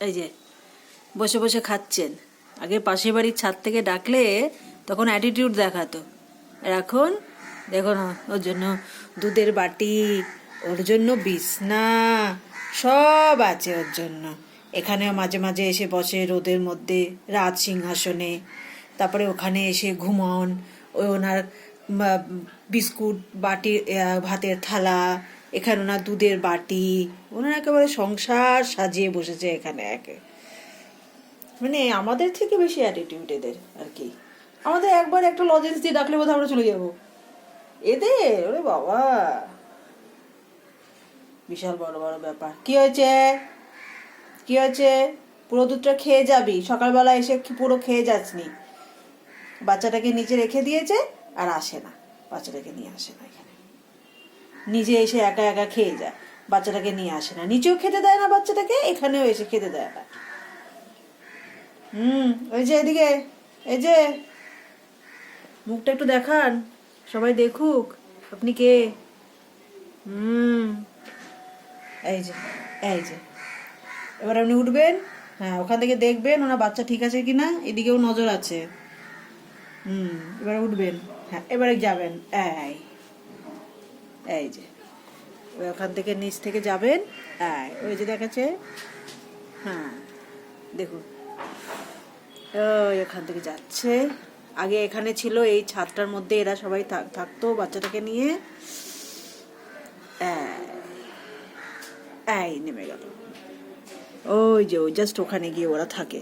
এই যে বসে বসে খাচ্ছেন। আগে পাশের বাড়ির ছাদ থেকে ডাকলে তখন অ্যাটিটিউড দেখাতো, আর এখন দেখো না, ওর জন্য দুধের বাটি, ওর জন্য বিছনা, সব আছে ওর জন্য। এখানেও মাঝে মাঝে এসে বসে রোদের মধ্যে রাজ সিংহাসনে, তারপরে ওখানে এসে ঘুমন। ওই ওনার বিস্কুট বাটি, ভাতের থালা, এখানে ওনার দুধের বাটি, ওনার একেবারে সংসার সাজিয়ে বসেছে এখানে একে। মানে আমাদের থেকে বেশি অ্যাটিটিউড এদের আর কি। আমাদের একবার একটা লজেন্স দিয়ে ডাকলে বোধহয় আমরা চলে যাবো, এদের ওরে বাবা বিশাল বড় বড় ব্যাপার। কি হয়েছে, কি হয়েছে? পুরো দুধটা খেয়ে যাবি, সকালবেলা এসে পুরো খেয়ে যাসনি। বাচ্চাটাকে নিচে রেখে দিয়েছে আর আসে না, বাচ্চাটাকে নিয়ে আসে না এখানে, নিজে এসে একা একা খেয়ে যায়, বাচ্চাটাকে নিয়ে আসে না, নিচেও খেতে দেয় না বাচ্চাটাকে, এখানেও এসে খেতে দেয় না। ওই যে এদিকে, এই যে মুখটা একটু দেখান, সবাই দেখুক আপনি কে। এই যে, এই যে এবার আপনি উঠবেন, হ্যাঁ ওখান থেকে দেখবেন ওনার বাচ্চা ঠিক আছে কিনা, এদিকেও নজর আছে। এবার উঠবেন, হ্যাঁ এবারে যাবেন, এই এই যে ওখান থেকে নিচ থেকে যাবেন, ওই যে দেখাচ্ছে, হ্যাঁ দেখুন ওই ওখান থেকে যাচ্ছে। আগে এখানে ছিল, এই ছাদটার মধ্যে এরা সবাই থাকতো বাচ্চাটাকে নিয়ে। এই নেমে গেল, ওই যে ওই জাস্ট ওখানে গিয়ে ওরা থাকে।